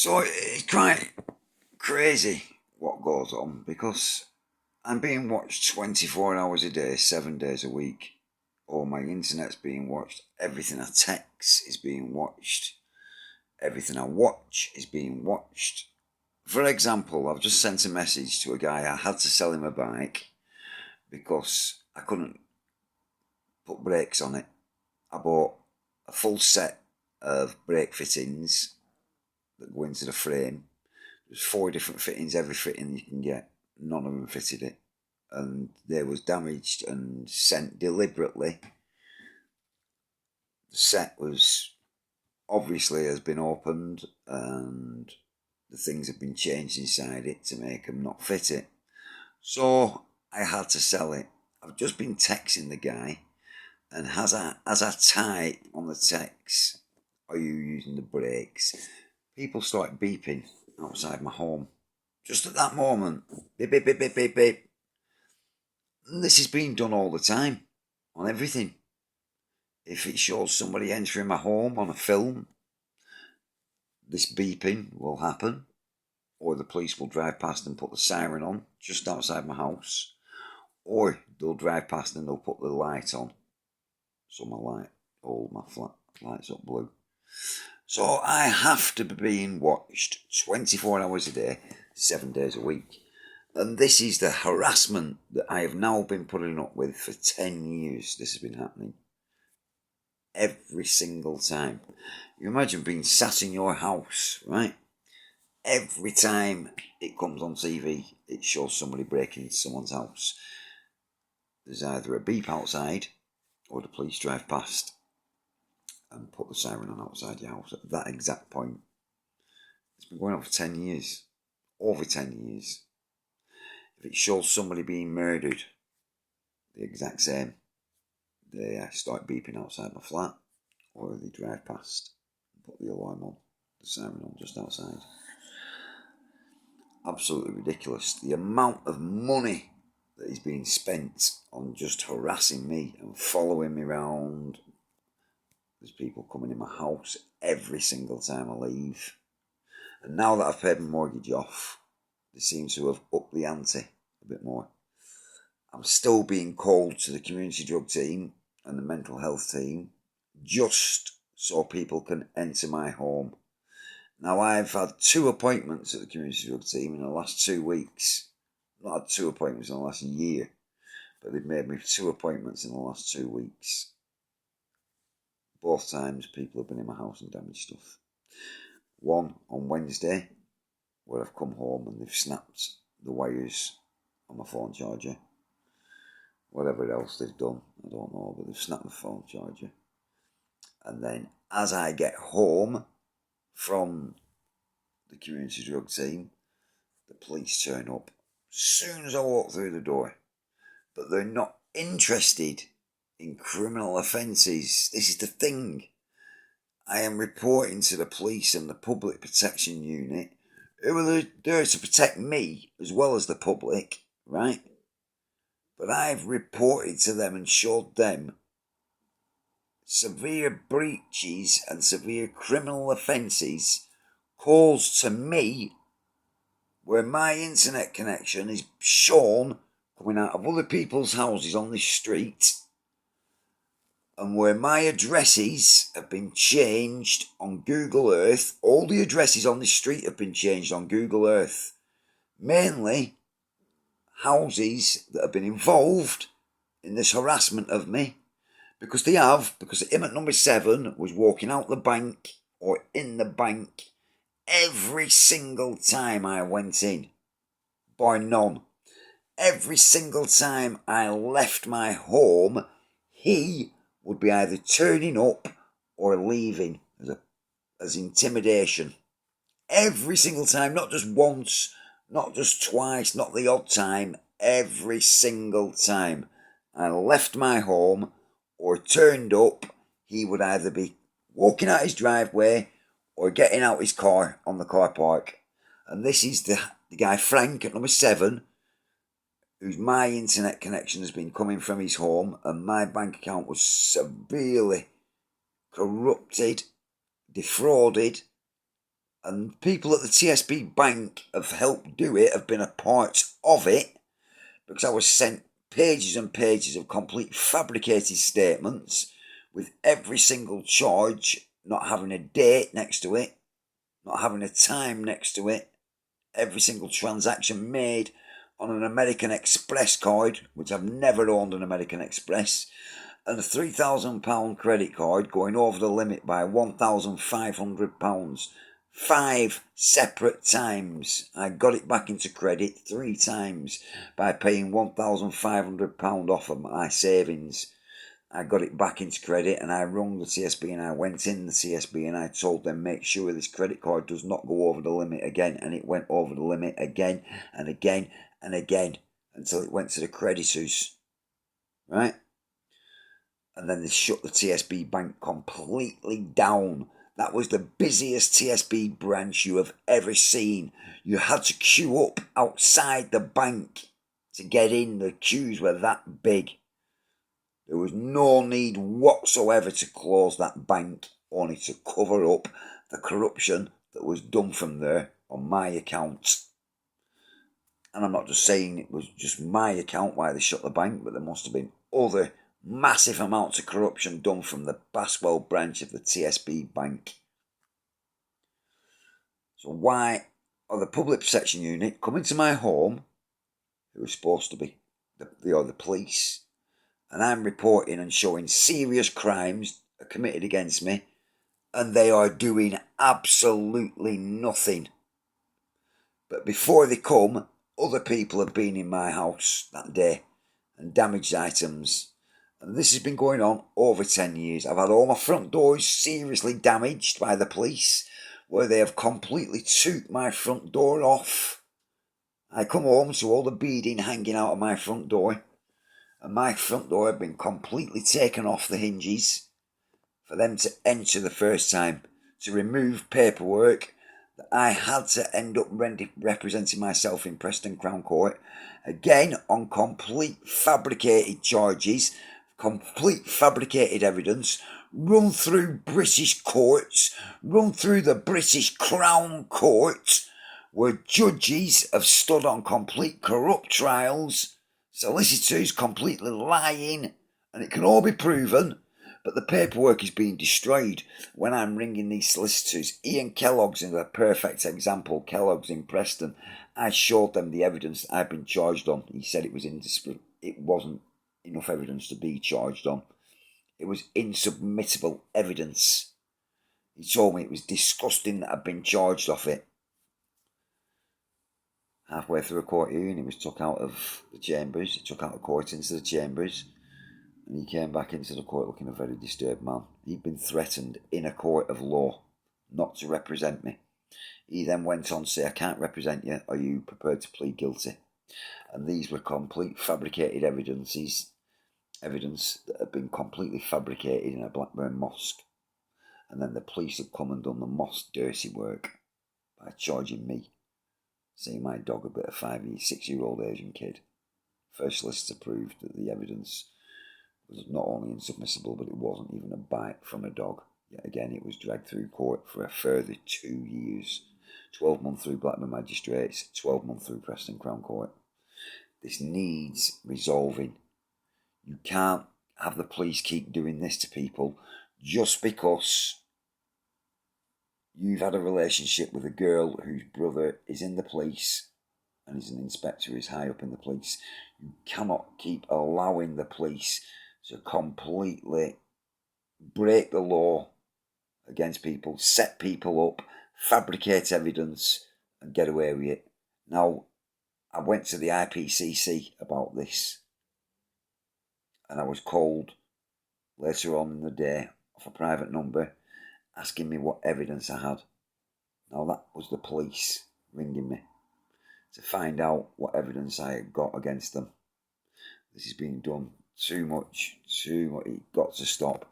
So it's quite crazy what goes on because I'm being watched 24 hours a day, 7 days a week. Or my internet's being watched. Everything I text is being watched. Everything I watch is being watched. For example, I've just sent a message to a guy. I had to sell him a bike because I couldn't put brakes on it. I bought a full set of brake fittings that go into the frame. There's 4 different fittings, every fitting you can get. None of them fitted it. And they was damaged and sent deliberately. The set was obviously has been opened and the things have been changed inside it to make them not fit it. So I had to sell it. I've just been texting the guy, and as I type on the text, "Are you using the brakes?" people start beeping outside my home. Just at that moment, beep, beep, beep, beep, beep, beep. And this is being done all the time, on everything. If it shows somebody entering my home on a film, this beeping will happen, or the police will drive past and put the siren on just outside my house, or they'll drive past and they'll put the light on, so my flat lights up blue. So I have to be being watched 24 hours a day, 7 days a week. And this is the harassment that I have now been putting up with for 10 years. This has been happening every single time. You imagine being sat in your house, right? Every time it comes on TV, it shows somebody breaking into someone's house. There's either a beep outside or the police drive past and put the siren on outside your house at that exact point. It's been going on for 10 years. Over 10 years. If it shows somebody being murdered, the exact same. They start beeping outside my flat, or they drive past and put the alarm on, the siren on just outside. Absolutely ridiculous. The amount of money that is being spent on just harassing me and following me around. There's people coming in my house every single time I leave. And now that I've paid my mortgage off, they seem to have upped the ante a bit more. I'm still being called to the community drug team and the mental health team just so people can enter my home. Now, I've had 2 appointments at the community drug team in the last 2 weeks. I've not had 2 appointments in the last year, but they've made me 2 appointments in the last 2 weeks. Both times people have been in my house and damaged stuff. One on Wednesday, where I've come home and they've snapped the wires on my phone charger. Whatever else they've done, I don't know, but they've snapped my phone charger. And then as I get home from the community drug team, the police turn up as soon as I walk through the door. But they're not interested in criminal offences. This is the thing. I am reporting to the police and the public protection unit, who are there to protect me as well as the public, right? But I've reported to them and showed them severe breaches and severe criminal offences caused to me, where my internet connection is shown coming out of other people's houses on this street, and where my addresses have been changed on Google Earth. All the addresses on this street have been changed on Google Earth. Mainly houses that have been involved in this harassment of me. Because him at number 7 was walking out the bank or in the bank every single time I went in. Bar none. Every single time I left my home, he would be either turning up or leaving as intimidation. Every single time, not just once, not just twice, not the odd time, every single time I left my home or turned up, he would either be walking out his driveway or getting out his car on the car park. And this is the guy Frank at number 7, whose my internet connection has been coming from his home, and my bank account was severely corrupted, defrauded, And people at the TSB Bank have helped do it, have been a part of it, because I was sent pages and pages of complete fabricated statements with every single charge not having a date next to it, not having a time next to it, every single transaction made on an American Express card, which I've never owned an American Express, and a £3,000 credit card going over the limit by £1,500. 5 separate times. I got it back into credit 3 times by paying £1,500 off of my savings. I got it back into credit and I rung the TSB and I went in the TSB and I told them, make sure this credit card does not go over the limit again. And it went over the limit again and again and again until it went to the creditors. Right? And then they shut the TSB Bank completely down. That was the busiest TSB branch you have ever seen. You had to queue up outside the bank to get in. The queues were that big. There was no need whatsoever to close that bank, only to cover up the corruption that was done from there on my account. And I'm not just saying it was just my account why they shut the bank, but there must have been other massive amounts of corruption done from the Baswell branch of the TSB Bank. So why are the public protection unit coming to my home, who was supposed to be the police, and I'm reporting and showing serious crimes are committed against me, and they are doing absolutely nothing? But before they come, other people have been in my house that day and damaged items. And this has been going on over 10 years. I've had all my front doors seriously damaged by the police, where they have completely took my front door off. I come home to all the beading hanging out of my front door, and my front door had been completely taken off the hinges for them to enter the first time, to remove paperwork that I had to end up representing myself in Preston Crown Court, again on complete fabricated charges, complete fabricated evidence, run through British courts, run through the British Crown Court, where judges have stood on complete corrupt trials, solicitors completely lying, and it can all be proven, but the paperwork is being destroyed when I'm ringing these solicitors. Ian Kellogg's is a perfect example. Kellogg's in Preston. I showed them the evidence that I've been charged on. He said it wasn't enough evidence to be charged on. It was insubmissible evidence. He told me it was disgusting that I'd been charged off it. Halfway through a court hearing, he was took out of the chambers. He took out of court into the chambers. And he came back into the court looking a very disturbed man. He'd been threatened in a court of law not to represent me. He then went on to say, I can't represent you. Are you prepared to plead guilty? And these were complete fabricated evidence that had been completely fabricated in a Blackburn mosque. And then the police had come and done the mosque dirty work by charging me, saying my dog a bit of 6-year-old Asian kid. First solicitor proved that the evidence was not only insubmissible, but it wasn't even a bite from a dog. Yet again, it was dragged through court for a further 2 years. 12 months through Blackburn Magistrates, 12 months through Preston Crown Court. This needs resolving. You can't have the police keep doing this to people just because you've had a relationship with a girl whose brother is in the police and is an inspector, is high up in the police. You cannot keep allowing the police to completely break the law against people, set people up, fabricate evidence and get away with it. Now, I went to the IPCC about this and I was called later on in the day off a private number asking me what evidence I had. Now, that was the police ringing me to find out what evidence I had got against them. This is being done too much. It got to stop.